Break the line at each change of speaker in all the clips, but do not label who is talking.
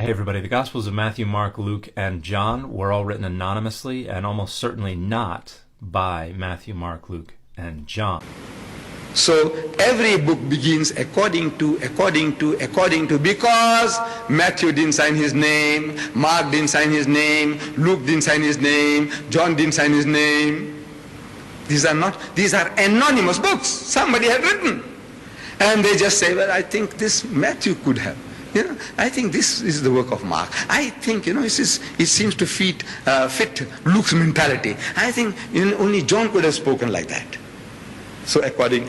Hey everybody, the Gospels of Matthew, Mark, Luke, and John were all written anonymously and almost certainly not by Matthew, Mark, Luke, and John.
So every book begins according to, because Matthew didn't sign his name, Mark didn't sign his name, Luke didn't sign his name, John didn't sign his name. These are anonymous books somebody had written. And they just say, well, I think this Matthew could have. I think this is the work of Mark. I think, it seems to fit Luke's mentality. I think only John could have spoken like that. So according.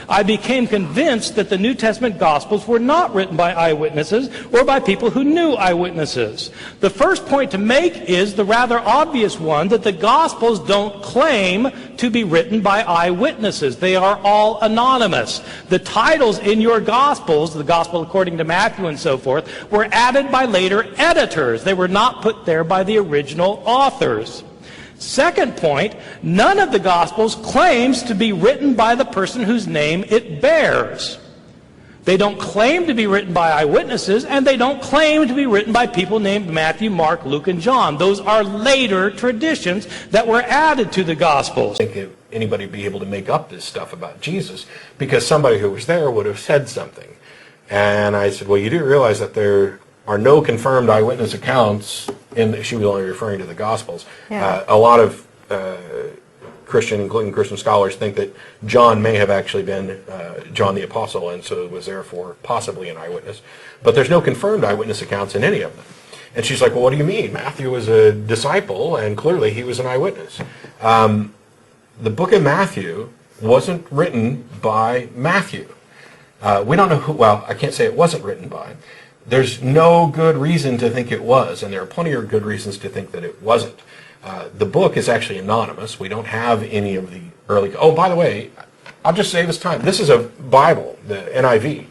I became convinced that the New Testament Gospels were not written by eyewitnesses or by people who knew eyewitnesses. The first point to make is the rather obvious one that the Gospels don't claim to be written by eyewitnesses. They are all anonymous. The titles in your Gospels, the Gospel according to Matthew and so forth, were added by later editors. They were not put there by the original authors. Second point, none of the Gospels claims to be written by the person whose name it bears. They don't claim to be written by eyewitnesses, and they don't claim to be written by people named Matthew, Mark, Luke, and John. Those are later traditions that were added to the Gospels.
I think anybody would be able to make up this stuff about Jesus because somebody who was there would have said something. And I said, well, you do realize that there are no confirmed eyewitness accounts she was only referring to the Gospels.
Yeah.
A lot of Christian, including Christian scholars, think that John may have actually been John the Apostle, and so was therefore possibly an eyewitness. But there's no confirmed eyewitness accounts in any of them. And she's like, well, what do you mean? Matthew was a disciple, and clearly he was an eyewitness. The book of Matthew wasn't written by Matthew. We don't know who, well, I can't say it wasn't written by. There's no good reason to think it was, and there are plenty of good reasons to think that it wasn't. The book is actually anonymous. We don't have any of the early... Oh, by the way, I'll just save us time. This is a Bible, the NIV.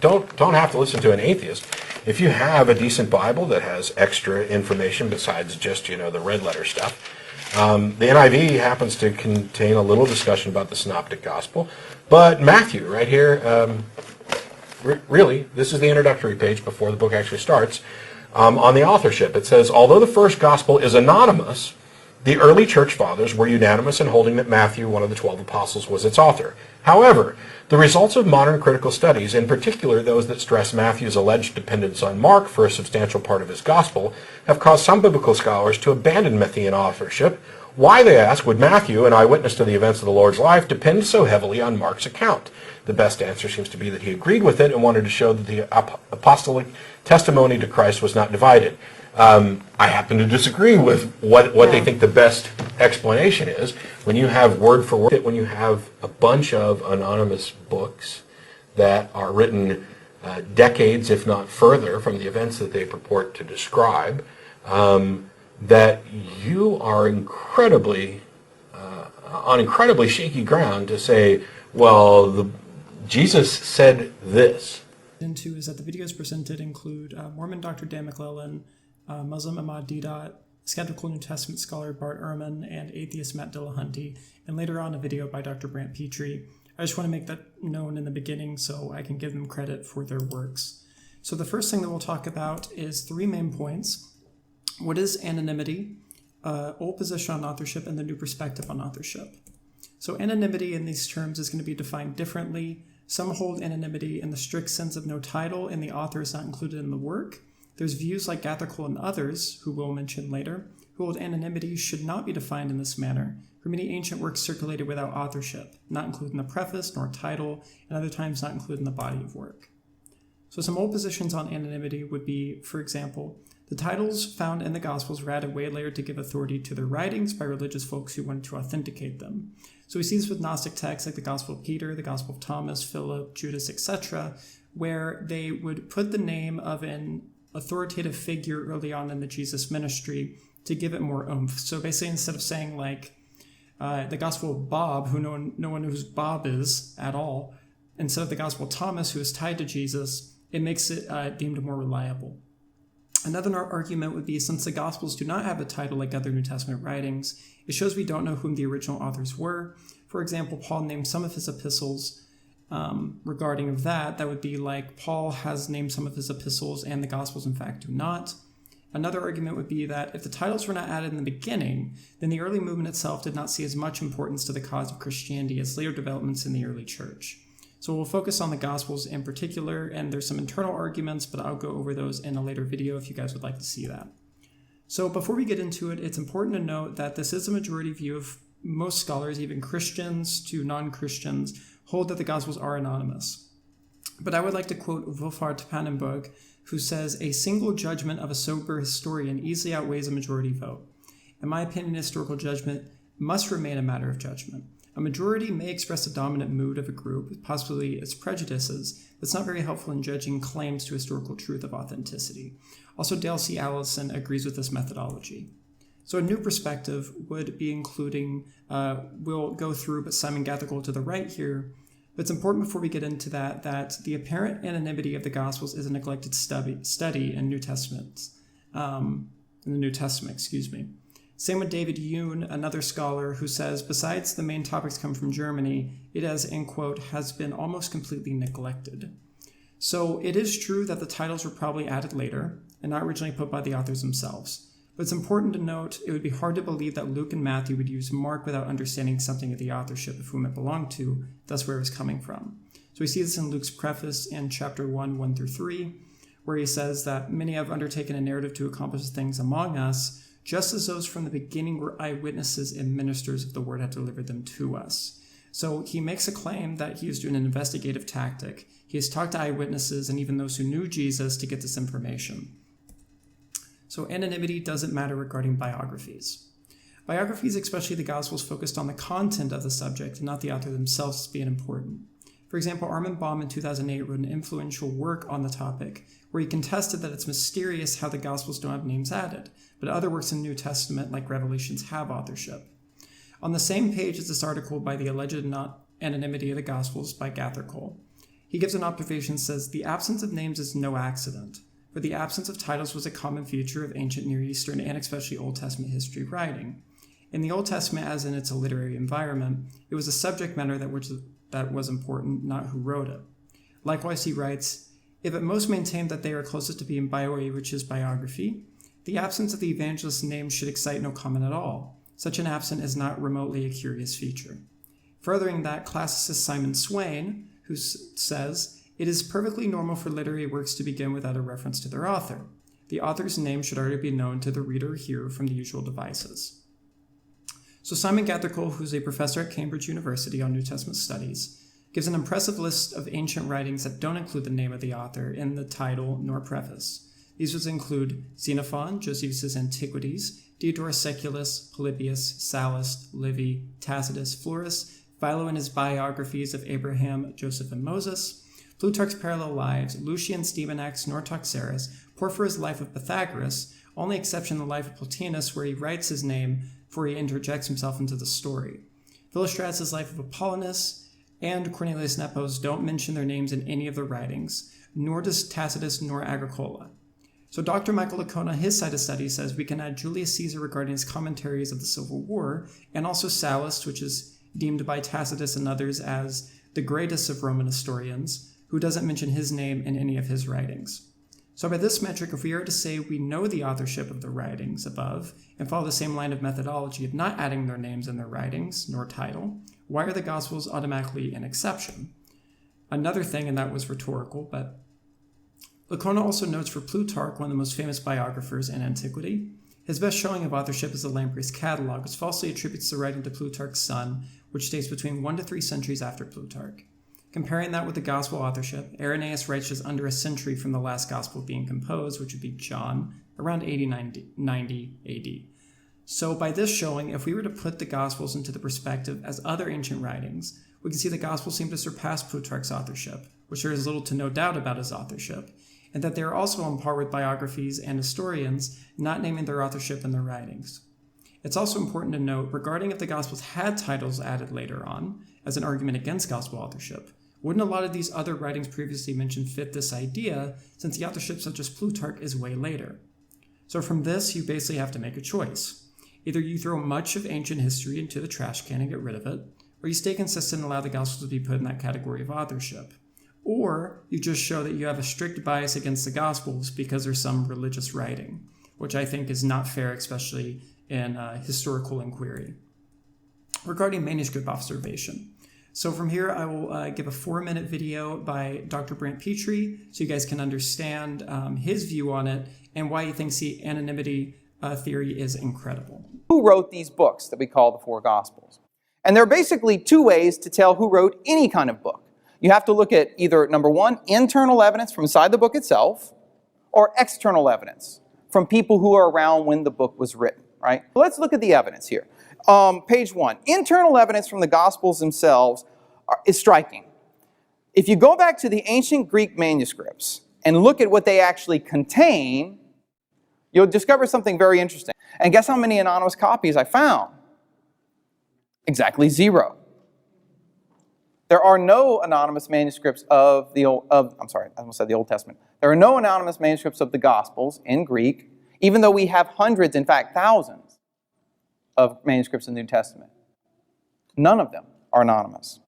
Don't have to listen to an atheist. If you have a decent Bible that has extra information besides just, the red letter stuff, the NIV happens to contain a little discussion about the Synoptic Gospel. But Matthew, right here... Really, this is the introductory page before the book actually starts. On the authorship, it says, although the first gospel is anonymous, the early church fathers were unanimous in holding that Matthew, one of the 12 apostles, was its author. However, the results of modern critical studies, in particular those that stress Matthew's alleged dependence on Mark for a substantial part of his gospel, have caused some biblical scholars to abandon Matthean authorship. Why, they ask, would Matthew, an eyewitness to the events of the Lord's life, depend so heavily on Mark's account? The best answer seems to be that he agreed with it and wanted to show that the apostolic testimony to Christ was not divided. I happen to disagree with what they think the best explanation is. When you have word for word, when you have a bunch of anonymous books that are written decades, if not further, from the events that they purport to describe, that you are on incredibly shaky ground to say, well, Jesus said this.
Into is that the videos presented include Mormon Dr. Dan McClellan, Muslim Ahmad Didat, skeptical New Testament scholar Bart Ehrman, and atheist Matt Dillahunty, and later on a video by Dr. Brant Pitres. I just want to make that known in the beginning so I can give them credit for their works. So the first thing that we'll talk about is three main points. What is anonymity, old position on authorship, and the new perspective on authorship. So anonymity in these terms is going to be defined differently. Some hold anonymity in the strict sense of no title and the author is not included in the work. There's views like Gathercole and others, who we'll mention later, who hold anonymity should not be defined in this manner, for many ancient works circulated without authorship, not including the preface nor title, and other times not including the body of work. So some old positions on anonymity would be, for example, the titles found in the Gospels were added way later to give authority to their writings by religious folks who wanted to authenticate them. So we see this with Gnostic texts like the Gospel of Peter, the Gospel of Thomas, Philip, Judas, etc., where they would put the name of an authoritative figure early on in the Jesus ministry to give it more oomph. So basically, instead of saying like the Gospel of Bob, who no one knows who Bob is at all, instead of the Gospel of Thomas, who is tied to Jesus, it makes it deemed more reliable. Another argument would be, since the Gospels do not have a title like other New Testament writings, it shows we don't know whom the original authors were. For example, Paul named some of his epistles regarding of that would be like Paul has named some of his epistles and the Gospels in fact do not. Another argument would be that if the titles were not added in the beginning, then the early movement itself did not see as much importance to the cause of Christianity as later developments in the early church. So we'll focus on the Gospels in particular, and there's some internal arguments, but I'll go over those in a later video if you guys would like to see that. So before we get into it, it's important to note that this is a majority view of most scholars, even Christians to non-Christians, hold that the Gospels are anonymous. But I would like to quote Wolfhard Pannenberg, who says, "A single judgment of a sober historian easily outweighs a majority vote. In my opinion, historical judgment must remain a matter of judgment. A majority may express the dominant mood of a group, possibly its prejudices, but it's not very helpful in judging claims to historical truth of authenticity." Also, Dale C. Allison agrees with this methodology. So a new perspective would be including, we'll go through, but Simon Gathercole to the right here. But it's important before we get into that the apparent anonymity of the Gospels is a neglected study in the New Testament. Same with David Yoon, another scholar, who says, besides the main topics come from Germany, it has, end quote, has been almost completely neglected. So it is true that the titles were probably added later and not originally put by the authors themselves. But it's important to note it would be hard to believe that Luke and Matthew would use Mark without understanding something of the authorship of whom it belonged to, thus where it was coming from. So we see this in Luke's preface in chapter 1, 1-3, where he says that many have undertaken a narrative to accomplish things among us, just as those from the beginning were eyewitnesses and ministers of the word had delivered them to us. So he makes a claim that he is doing an investigative tactic. He has talked to eyewitnesses and even those who knew Jesus to get this information. So anonymity doesn't matter regarding biographies. Biographies, especially the Gospels, focused on the content of the subject and not the author themselves as being important. For example, Armin Baum in 2008 wrote an influential work on the topic where he contested that it's mysterious how the Gospels don't have names added, but other works in the New Testament, like Revelations, have authorship. On the same page is this article by The Alleged Anonymity of the Gospels by Gathercole. He gives an observation that says, the absence of names is no accident, for the absence of titles was a common feature of ancient Near Eastern and especially Old Testament history writing. In the Old Testament, as in its literary environment, it was a subject matter that was important, not who wrote it. Likewise, he writes, if it most maintained that they are closest to being bioe, which is biography, the absence of the evangelist's name should excite no comment at all. Such an absence is not remotely a curious feature. Furthering that, classicist Simon Swain, who says, it is perfectly normal for literary works to begin without a reference to their author. The author's name should already be known to the reader or hearer from the usual devices. So Simon Gathercole, who's a professor at Cambridge University on New Testament studies, gives an impressive list of ancient writings that don't include the name of the author in the title nor preface. These would include Xenophon, Josephus' Antiquities, Diodorus Siculus, Polybius, Sallust, Livy, Tacitus, Florus, Philo in his biographies of Abraham, Joseph, and Moses, Plutarch's Parallel Lives, Lucian's Demonax, Nortoxeras, Porphyry's Life of Pythagoras, only exception the Life of Plotinus, where he writes his name before he interjects himself into the story. Philostratus' Life of Apollonius and Cornelius Nepos don't mention their names in any of their writings, nor does Tacitus nor Agricola. So Dr. Michael Licona, his side of study, says we can add Julius Caesar regarding his commentaries of the Civil War, and also Sallust, which is deemed by Tacitus and others as the greatest of Roman historians, who doesn't mention his name in any of his writings. So by this metric, if we are to say we know the authorship of the writings above and follow the same line of methodology of not adding their names in their writings nor title, why are the Gospels automatically an exception? Another thing, and that was rhetorical, but Licona also notes for Plutarch, one of the most famous biographers in antiquity, his best showing of authorship is the Lampri's Catalog, which falsely attributes the writing to Plutarch's son, which dates between 1 to 3 centuries after Plutarch. Comparing that with the Gospel authorship, Irenaeus writes just under a century from the last Gospel being composed, which would be John, around 90 AD. So by this showing, if we were to put the Gospels into the perspective as other ancient writings, we can see the Gospels seem to surpass Plutarch's authorship, which there is little to no doubt about his authorship, and that they are also on par with biographies and historians, not naming their authorship in their writings. It's also important to note, regarding if the Gospels had titles added later on, as an argument against Gospel authorship, wouldn't a lot of these other writings previously mentioned fit this idea, since the authorship such as Plutarch is way later? So from this, you basically have to make a choice. Either you throw much of ancient history into the trash can and get rid of it, or you stay consistent and allow the Gospels to be put in that category of authorship. Or you just show that you have a strict bias against the Gospels because there's some religious writing, which I think is not fair, especially in historical inquiry. Regarding manuscript observation. So from here, I will give a 4-minute video by Dr. Brant Pitres so you guys can understand his view on it and why he thinks the anonymity theory is incredible.
Who wrote these books that we call the four Gospels? And there are basically two ways to tell who wrote any kind of book. You have to look at either, number one, internal evidence from inside the book itself, or external evidence from people who are around when the book was written, right? Let's look at the evidence here. Page 1. Internal evidence from the Gospels themselves is striking. If you go back to the ancient Greek manuscripts and look at what they actually contain, you'll discover something very interesting. And guess how many anonymous copies I found? Exactly 0. There are no anonymous manuscripts of the Old Testament. There are no anonymous manuscripts of the Gospels in Greek, even though we have hundreds, in fact thousands, of manuscripts in the New Testament. None of them are anonymous.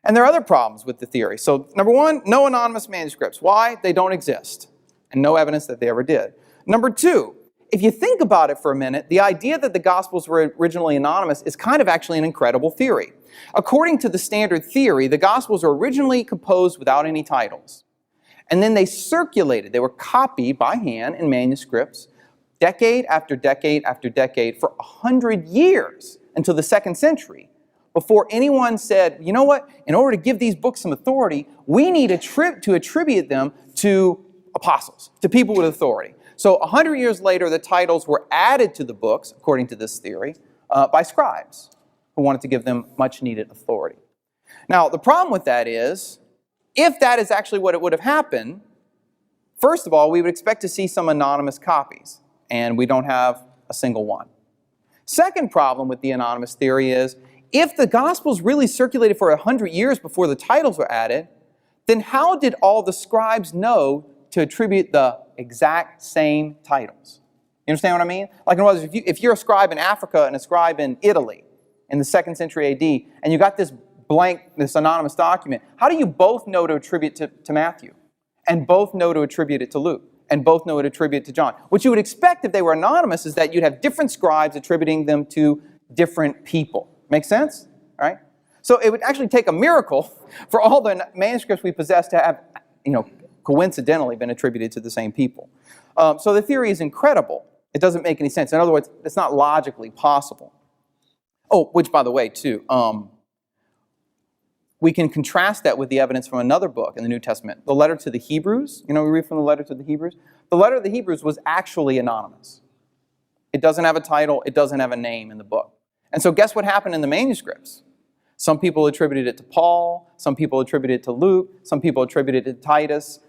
And there are other problems with the theory. So, number one, no anonymous manuscripts. Why? They don't exist, and no evidence that they ever did. Number two, if you think about it for a minute, the idea that the Gospels were originally anonymous is kind of actually an incredible theory. According to the standard theory, the Gospels were originally composed without any titles. And then they circulated. They were copied by hand in manuscripts decade after decade after decade for 100 years until the 2nd century, before anyone said, you know what, in order to give these books some authority, we need to attribute them to apostles, to people with authority. So 100 years later, the titles were added to the books, according to this theory, by scribes who wanted to give them much needed authority. Now, the problem with that is, if that is actually what it would have happened, first of all, we would expect to see some anonymous copies, and we don't have a single one. Second problem with the anonymous theory is, if the Gospels really circulated for 100 years before the titles were added, then how did all the scribes know to attribute the exact same titles? You understand what I mean? Like, in other words, if you're a scribe in Africa and a scribe in Italy in the 2nd century AD, and you got this anonymous document, how do you both know to attribute to Matthew, and both know to attribute it to Luke, and both know to attribute it to John? What you would expect if they were anonymous is that you'd have different scribes attributing them to different people. Make sense? All right? So it would actually take a miracle for all the manuscripts we possess to have, coincidentally been attributed to the same people. So the theory is incredible. It doesn't make any sense. In other words, it's not logically possible. Oh, which, by the way, too, we can contrast that with the evidence from another book in the New Testament, the letter to the Hebrews. We read from the letter to the Hebrews. The letter to the Hebrews was actually anonymous. It doesn't have a title. It doesn't have a name in the book. And so guess what happened in the manuscripts? Some people attributed it to Paul. Some people attributed it to Luke. Some people attributed it to Titus.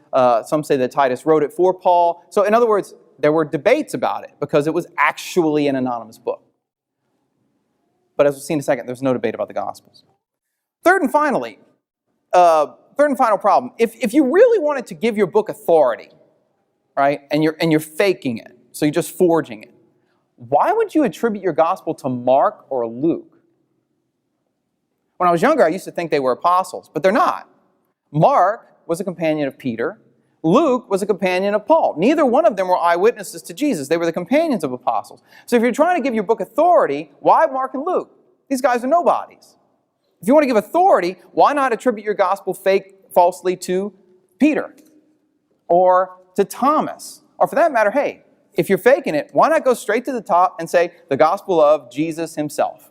Some say that Titus wrote it for Paul. So in other words, there were debates about it because it was actually an anonymous book. But as we'll see in a second, there's no debate about the Gospels. Third and final problem. If you really wanted to give your book authority, right, and you're faking it, so you're just forging it, why would you attribute your gospel to Mark or Luke? When I was younger, I used to think they were apostles, but they're not. Mark was a companion of Peter. Luke was a companion of Paul. Neither one of them were eyewitnesses to Jesus. They were the companions of apostles. So if you're trying to give your book authority, why Mark and Luke? These guys are nobodies. If you want to give authority, why not attribute your gospel falsely to Peter or to Thomas? Or for that matter, hey, if you're faking it, why not go straight to the top and say the gospel of Jesus himself?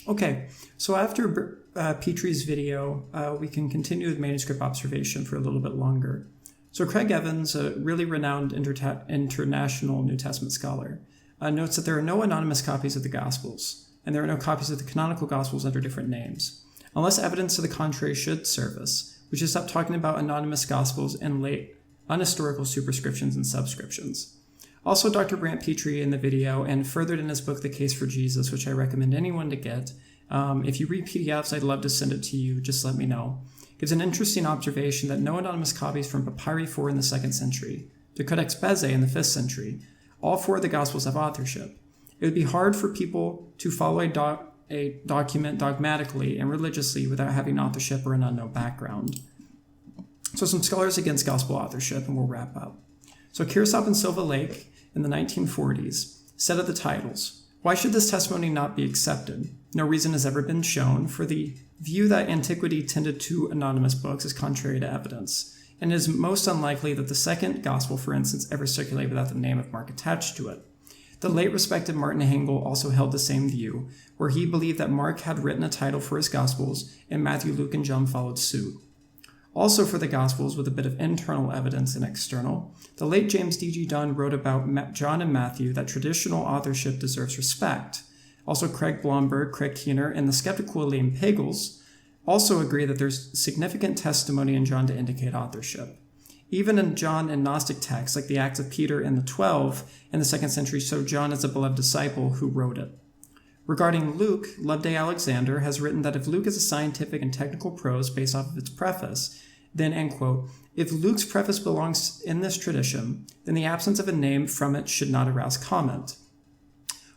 Okay, so after Pitres' video, we can continue with manuscript observation for a little bit longer. So Craig Evans, a really renowned international New Testament scholar, notes that there are no anonymous copies of the Gospels, and there are no copies of the canonical Gospels under different names, unless evidence to the contrary should surface. We should stop talking about anonymous Gospels and late unhistorical superscriptions and subscriptions. Also, Dr. Brant Pitres in the video, and furthered in his book, The Case for Jesus, which I recommend anyone to get. If you read PDFs, I'd love to send it to you. Just let me know. Gives an interesting observation that no anonymous copies from Papyri 4 in the 2nd century, to Codex Bezae in the 5th century, all 4 of the Gospels have authorship. It would be hard for people to follow a document dogmatically and religiously without having authorship or an unknown background. So some scholars against gospel authorship, and we'll wrap up. So Kirsop and Silva Lake in the 1940s said of the titles, "Why should this testimony not be accepted? No reason has ever been shown for the view that antiquity tended to anonymous books is contrary to evidence, and it is most unlikely that the second gospel, for instance, ever circulated without the name of Mark attached to it." The late respected Martin Hengel also held the same view, where he believed that Mark had written a title for his gospels, and Matthew, Luke, and John followed suit. Also for the Gospels, with a bit of internal evidence and external, the late James D.G. Dunn wrote about John and Matthew that traditional authorship deserves respect. Also Craig Blomberg, Craig Keener, and the skeptical William Pagels also agree that there's significant testimony in John to indicate authorship. Even in John and Gnostic texts, like the Acts of Peter and the 12 in the 2nd century, show John as a beloved disciple who wrote it. Regarding Luke, Loveday Alexander has written that if Luke is a scientific and technical prose based off of its preface, then, end quote, if Luke's preface belongs in this tradition, then the absence of a name from it should not arouse comment.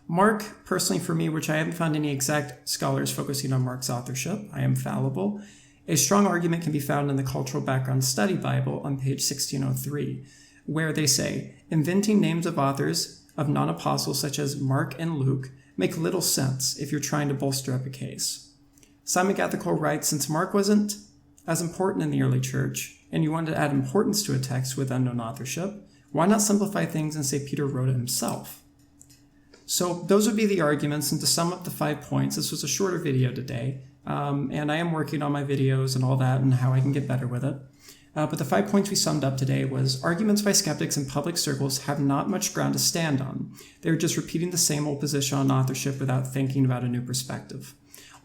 Mark, personally for me, which I haven't found any exact scholars focusing on Mark's authorship, I am fallible, a strong argument can be found in the Cultural Background Study Bible on page 1603, where they say, inventing names of authors of non-apostles such as Mark and Luke make little sense if you're trying to bolster up a case. Simon Gathercole writes, since Mark wasn't as important in the early church, and you wanted to add importance to a text with unknown authorship, why not simplify things and say Peter wrote it himself? So those would be the arguments, and to sum up the 5 points, this was a shorter video today, and I am working on my videos and all that and how I can get better with it. But the 5 points we summed up today was arguments by skeptics in public circles have not much ground to stand on. They're just repeating the same old position on authorship without thinking about a new perspective.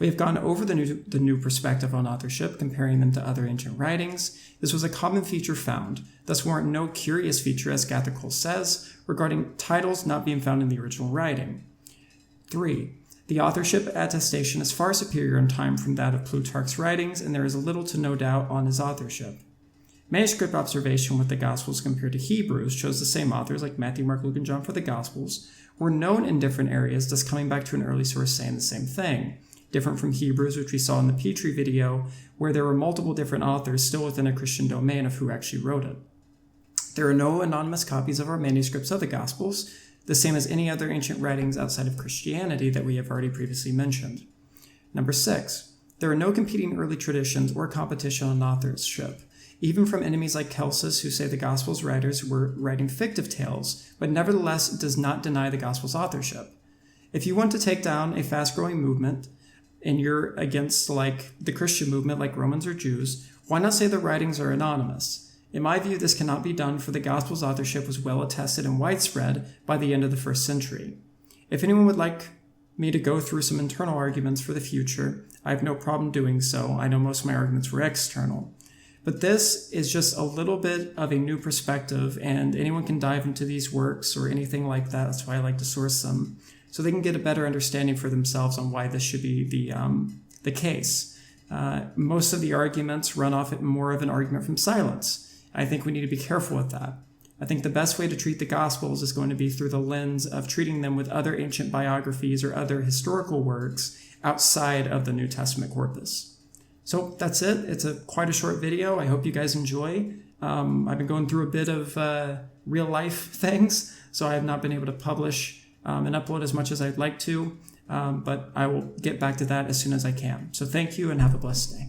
We have gone over the new perspective on authorship, comparing them to other ancient writings. This was a common feature found, thus warrant no curious feature, as Gathercole says, regarding titles not being found in the original writing. 3. The authorship attestation is far superior in time from that of Plutarch's writings, and there is little to no doubt on his authorship. Manuscript observation with the Gospels compared to Hebrews shows the same authors, like Matthew, Mark, Luke, and John for the Gospels, were known in different areas, thus coming back to an early source saying the same thing. Different from Hebrews, which we saw in the Pitres video, where there were multiple different authors still within a Christian domain of who actually wrote it. There are no anonymous copies of our manuscripts of the Gospels, the same as any other ancient writings outside of Christianity that we have already previously mentioned. Number 6, there are no competing early traditions or competition on authorship, even from enemies like Celsus, who say the Gospels writers were writing fictive tales, but nevertheless does not deny the Gospels authorship. If you want to take down a fast-growing movement, and you're against like the Christian movement like Romans or Jews, why not say the writings are anonymous? In my view, this cannot be done, for the Gospel's authorship was well attested and widespread by the end of the 1st century. If anyone would like me to go through some internal arguments for the future, I have no problem doing so. I know most of my arguments were external. But this is just a little bit of a new perspective, and anyone can dive into these works or anything like that. That's why I like to source them, so they can get a better understanding for themselves on why this should be the case. Most of the arguments run off more of an argument from silence. I think we need to be careful with that. I think the best way to treat the Gospels is going to be through the lens of treating them with other ancient biographies or other historical works outside of the New Testament corpus. So that's it. It's quite a short video. I hope you guys enjoy. I've been going through a bit of real life things, so I have not been able to publish and upload as much as I'd like to, but I will get back to that as soon as I can. So thank you and have a blessed day.